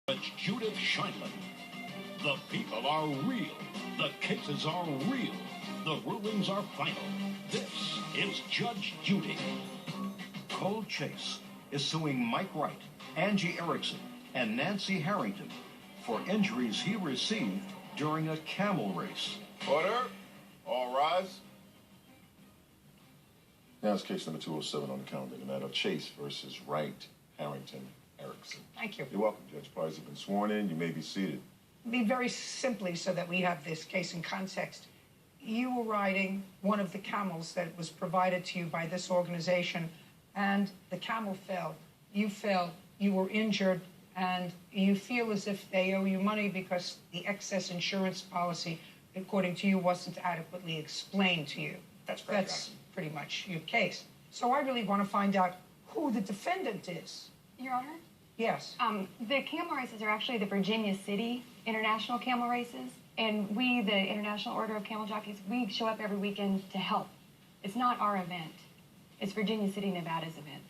Judge Judith Scheindlin. The people are real. The cases are real. The rulings are final. This is Judge Judy. Cold Chase is suing Mike Wright, Angie Erickson, and Nancy Harrington for injuries he received during a camel race. Order. All rise. Now it's case number 207 on the calendar, the matter of Chase versus Wright, Harrington, Erickson. Thank you. You're welcome, Judge. Parties have been sworn in. You may be seated. Be very simply so that we have this case in context. You were riding one of the camels that was provided to you by this organization, and the camel fell. You fell, you were injured, and you feel as if they owe you money because the excess insurance policy, according to you, wasn't adequately explained to you. That's correct. That's pretty much your case. So I really want to find out who the defendant is. Your Honor? Yes. The camel races are actually the Virginia City International Camel Races, and we, the International Order of Camel Jockeys, we show up every weekend to help. It's not our event. It's Virginia City, Nevada's event.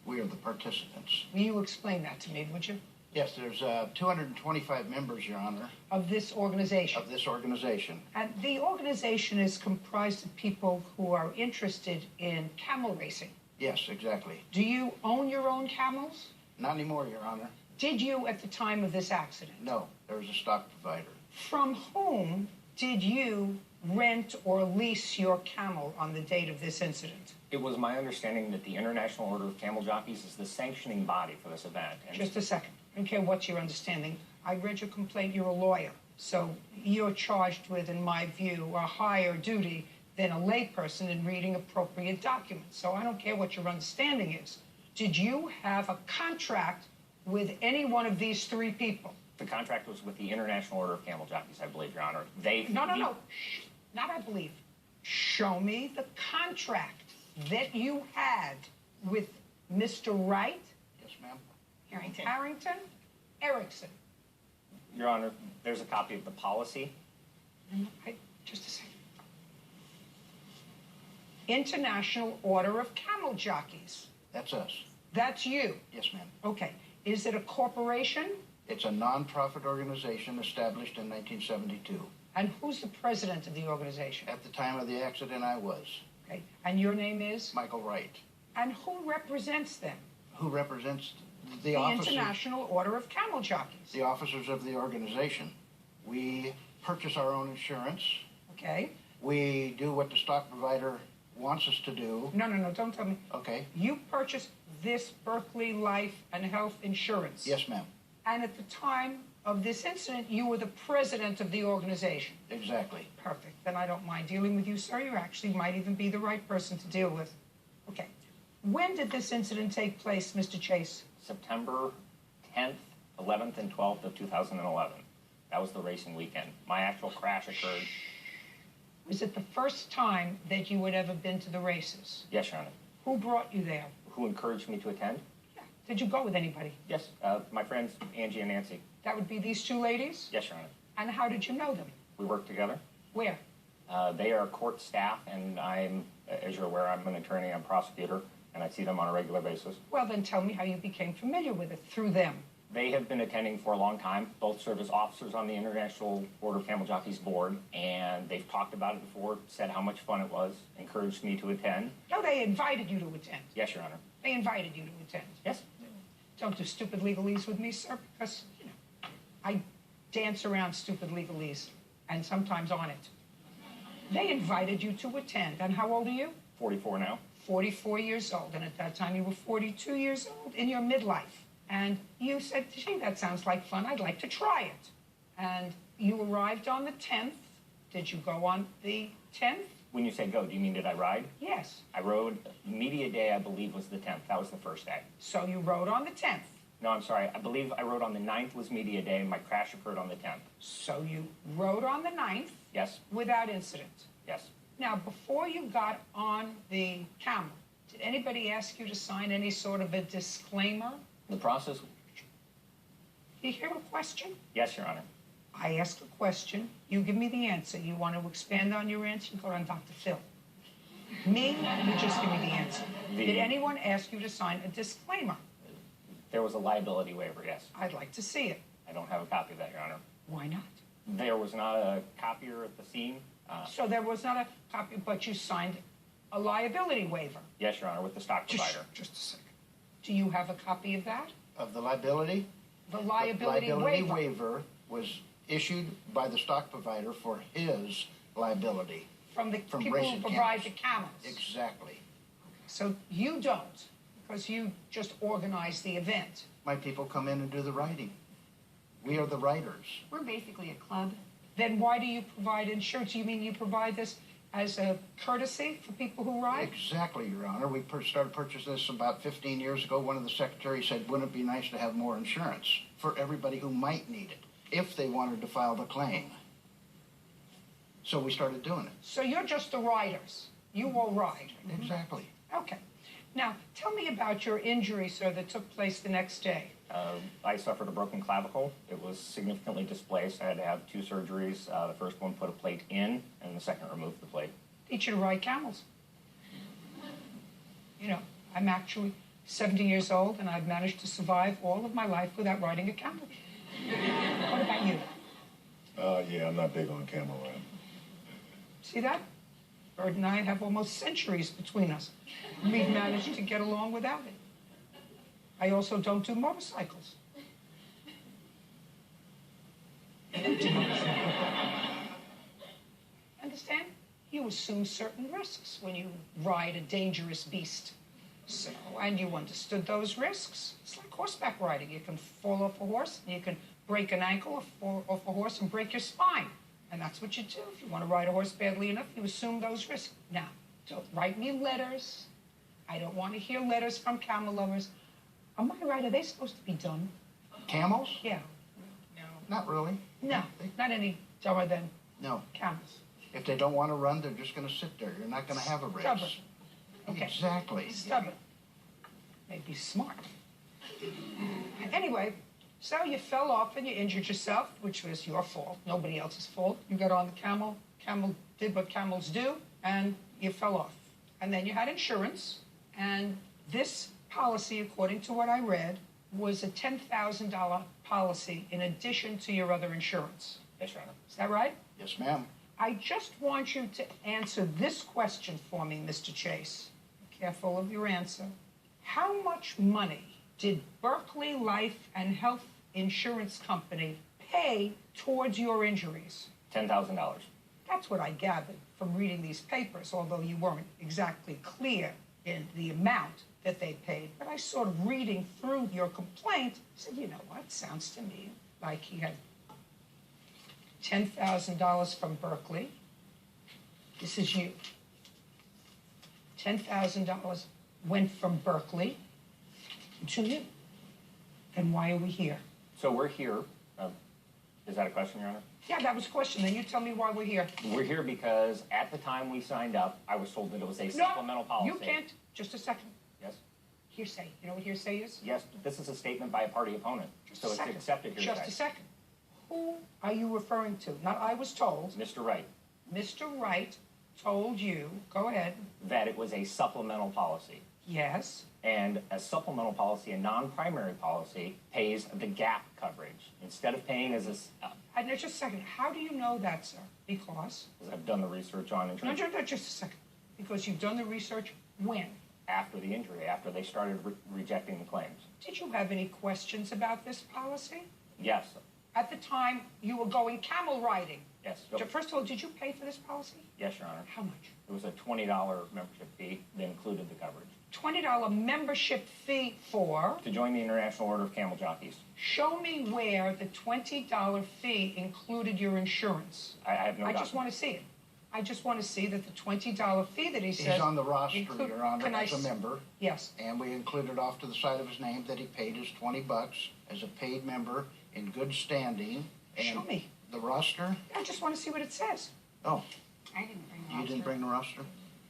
We are the participants. Will you explain that to me, would you? Yes, there's 225 members, Your Honor. Of this organization? Of this organization. And the organization is comprised of people who are interested in camel racing. Yes, exactly. Do you own your own camels? Not anymore, Your Honor. Did you at the time of this accident? No, there was a stock provider. From whom did you rent or lease your camel on the date of this incident? It was my understanding that the International Order of Camel Jockeys is the sanctioning body for this event. And just a second. I don't care what your understanding. I read your complaint. You're a lawyer. So you're charged with, in my view, a higher duty than a layperson in reading appropriate documents. So I don't care what your understanding is. Did you have a contract with any one of these three people? The contract was with the International Order of Camel Jockeys, I believe, Your Honor. No. Shh. Not I believe. Show me the contract that you had with Mr. Wright. Yes, ma'am. Harrington? Erickson. Your Honor, there's a copy of the policy. Just a second. International Order of Camel Jockeys. That's us. That's you? Yes, ma'am. Okay. Is it a corporation? It's a non-profit organization established in 1972. And who's the president of the organization? At the time of the accident, I was. Okay. And your name is? Michael Wright. And who represents them? Who represents the International Order of Camel Jockeys. The officers of the organization. We purchase our own insurance. Okay. We do what the stock provider wants us to do. No, don't tell me. Okay. You purchased this Berkeley Life and Health Insurance. Yes, ma'am. And at the time of this incident, you were the president of the organization. Exactly. Perfect. Then I don't mind dealing with you, sir. You actually might even be the right person to deal with. Okay. When did this incident take place, Mr. Chase? September 10th, 11th, and 12th of 2011. That was the racing weekend. My actual crash occurred. Was it the first time that you had ever been to the races? Yes, Your Honor. Who brought you there? Who encouraged me to attend? Yeah. Did you go with anybody? Yes, my friends Angie and Nancy. That would be these two ladies? Yes, Your Honor. And how did you know them? We worked together. Where? They are court staff, and I'm, as you're aware, I'm an attorney, I'm a prosecutor, and I see them on a regular basis. Well, then tell me how you became familiar with it through them. They have been attending for a long time. Both serve as officers on the International Order of Camel Jockeys board, and they've talked about it before, said how much fun it was, encouraged me to attend. No, they invited you to attend. Yes, Your Honor. They invited you to attend. Yes. Don't do stupid legalese with me, sir, because, I dance around stupid legalese, and sometimes on it. They invited you to attend. And how old are you? 44 now. 44 years old. And at that time, you were 42 years old in your midlife. And you said, gee, that sounds like fun. I'd like to try it. And you arrived on the 10th. Did you go on the 10th? When you say go, do you mean did I ride? Yes. I rode, media day, I believe, was the 10th. That was the first day. So you rode on the 10th? No, I'm sorry. I believe I rode on the 9th was media day, and my crash occurred on the 10th. So you rode on the 9th? Yes. Without incident? Yes. Now, before you got on the camel, did anybody ask you to sign any sort of a disclaimer? The process? Do you hear a question? Yes, Your Honor. I ask a question, you give me the answer. You want to expand on your answer, you go on Dr. Phil. Me, you just give me the answer. Did anyone ask you to sign a disclaimer? There was a liability waiver, yes. I'd like to see it. I don't have a copy of that, Your Honor. Why not? There was not a copier at the scene. So there was not a copy, but you signed a liability waiver. Yes, Your Honor, with the stock provider. Just a second. Do you have a copy of that? Of the liability? The liability waiver was issued by the stock provider for his liability. From the From people who racing provide camels. the camels. Exactly. So you don't, because you just organize the event. My people come in and do the writing. We are the writers. We're basically a club. Then why do you provide insurance? You mean you provide this as a courtesy for people who ride? Exactly, Your Honor. We started purchasing this about 15 years ago. One of the secretaries said, wouldn't it be nice to have more insurance for everybody who might need it if they wanted to file the claim? So we started doing it. So you're just the riders. You all ride. Exactly. Okay. Now, tell me about your injury, sir, that took place the next day. I suffered a broken clavicle. It was significantly displaced. I had to have 2 surgeries. The first one put a plate in, and the second removed the plate. Teach you to ride camels. You know, I'm actually 70 years old, and I've managed to survive all of my life without riding a camel. What about you? Yeah, I'm not big on camel riding. See that? Bird and I have almost centuries between us. We've managed to get along without it. I also don't do motorcycles. Understand? You assume certain risks when you ride a dangerous beast. So, and you understood those risks. It's like horseback riding. You can fall off a horse, and you can break an ankle or fall off a horse and break your spine. And that's what you do. If you want to ride a horse badly enough, you assume those risks. Now, don't write me letters. I don't want to hear letters from camel lovers. Am I right? Are they supposed to be done? Camels? Yeah. Not really. No, not any dumber than No. camels. If they don't want to run, they're just going to sit there. You're not going to have a race. Stubborn. Okay. Exactly. Stubborn. Maybe smart. Anyway, so you fell off and you injured yourself, which was your fault, nobody else's fault. You got on the camel. Camel did what camels do, and you fell off. And then you had insurance, and this policy, according to what I read, was a $10,000 policy in addition to your other insurance. Yes, Your Honor. Is that right? Yes, ma'am. I just want you to answer this question for me, Mr. Chase. Be careful of your answer. How much money did Berkeley Life and Health Insurance Company pay towards your injuries? $10,000. That's what I gathered from reading these papers, although you weren't exactly clear in the amount that they paid. But I sort of reading through your complaint said, you know what, sounds to me like he had $10,000 from Berkeley. This is you. $10,000 went from Berkeley to you. Then why are we here? So we're here. Is that a question, Your Honor? Yeah, that was a question. Then you tell me why we're here. We're here because at the time we signed up, I was told that it was a supplemental policy. You can't. Just a second. Yes? Hearsay. You know what hearsay is? Yes, but this is a statement by a party opponent. Just So a it's second. accepted hearsay. Just a second. Who are you referring to? Not I was told. Mr. Wright, Mr. Wright told you, go ahead. that it was a supplemental policy. Yes. And a supplemental policy, a non-primary policy, pays the gap coverage. Instead of paying as a... No, just a second. How do you know that, sir? Because? I've done the research on No, insurance just a second. Because you've done the research when? after the injury, after they started rejecting the claims. Did you have any questions about this policy? Yes. At the time, you were going camel riding. Yes. First of all, did you pay for this policy? Yes, Your Honor. How much? It was a $20 membership fee that included the coverage. $20 membership fee for? To join the International Order of Camel Jockeys. Show me where the $20 fee included your insurance. I have no I doubt. just want to see it. I just want to see that the $20 fee that he says... He's on the roster, Your Honor, Can I as a member. Yes. And we included off to the side of his name that he paid his $20 as a paid member in good standing. And Show me. the roster? I just want to see what it says. Oh, I didn't bring the you didn't bring the roster?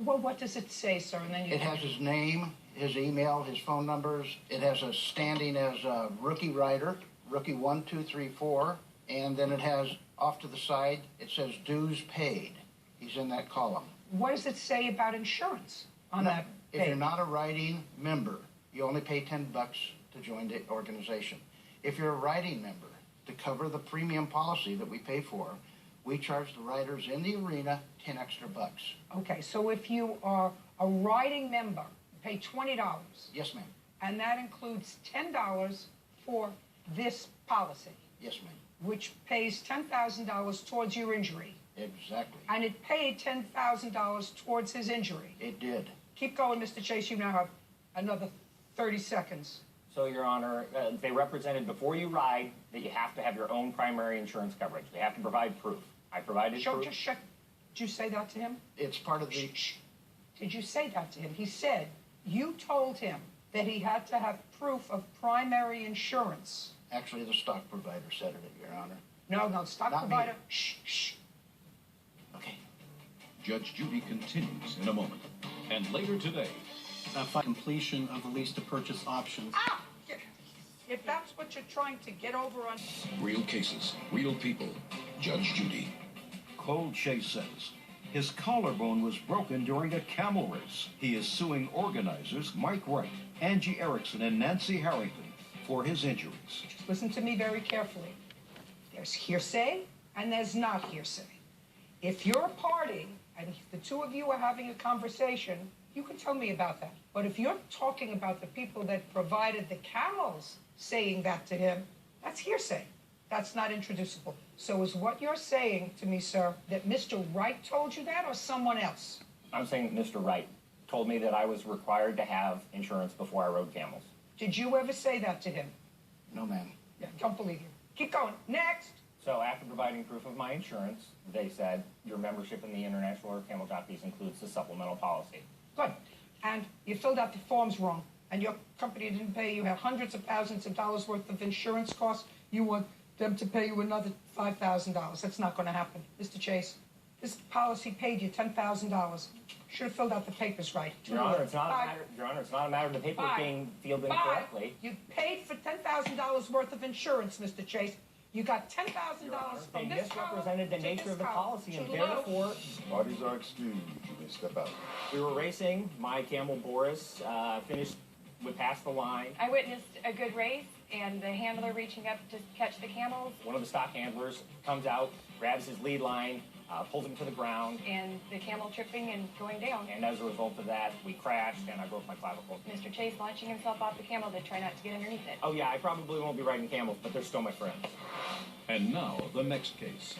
Well, what does it say, sir? And then you... It has his name, his email, his phone numbers. It has a standing as a rookie rider, rookie 1, 2, 3, 4. And then it has off to the side, it says dues paid. He's in that column. What does it say about insurance on that If page? you're not a riding member, you only pay $10 to to join the organization. If you're a riding member, to cover the premium policy that we pay for, we charge the riders in the arena 10 extra bucks. Okay, so if you are a riding member, you pay $20. Yes, ma'am. And that includes $10 for this policy, Yes, ma'am. which pays $10,000 towards your injury. Exactly. And it paid $10,000 towards his injury. It did. Keep going, Mr. Chase. You now have another 30 seconds. So, Your Honor, they represented before you ride that you have to have your own primary insurance coverage. They have to provide proof. I provided proof. Just shut. Did you say that to him? It's part of the... Shh. Did you say that to him? He said you told him that he had to have proof of primary insurance. Actually, the stock provider said it, Your Honor. No, stock Not me. provider. Shh. Okay. Judge Judy continues in a moment. And later today, Completion of the lease to purchase options. Ah! If that's what you're trying to get over on. real cases, real people. Judge Judy. Cole Chase says his collarbone was broken during a camel race. He is suing organizers Mike Wright, Angie Erickson, and Nancy Harrington for his injuries. Just listen to me very carefully. There's hearsay and there's not hearsay. If you're a party and the two of you are having a conversation, you can tell me about that. But if you're talking about the people that provided the camels saying that to him, that's hearsay. That's not introducible. So is what you're saying to me, sir, that Mr. Wright told you that or someone else? I'm saying that Mr. Wright told me that I was required to have insurance before I rode camels. Did you ever say that to him? No, ma'am. Yeah, don't believe you. Keep going. Next. So after providing proof of my insurance, they said your membership in the International Order of Camel Jockeys includes the supplemental policy. Good. And you filled out the forms wrong, and your company didn't pay. You had hundreds of thousands of dollars worth of insurance costs. You want them to pay you another $5,000. That's not going to happen. Mr. Chase, this policy paid you $10,000. Should have filled out the papers right. Your Honor, it's not a matter. Your Honor, it's not a matter of the paperwork being filled in correctly. You paid for $10,000 worth of insurance, Mr. Chase. You got $10,000 They from this column misrepresented the to nature this of the column. policy, and Too low. therefore Parties are excused. You may step out. we were racing. My camel Boris finished with past the line. I witnessed a good race and the handler reaching up to catch the camels, One of the stock handlers comes out, grabs his lead line, pulls him to the ground, and the camel tripping and going down. and as a result of that, we crashed and I broke my clavicle. Mr. Chase launching himself off the camel to try not to get underneath it. Oh yeah, I probably won't be riding camels, but they're still my friends. And now, the next case.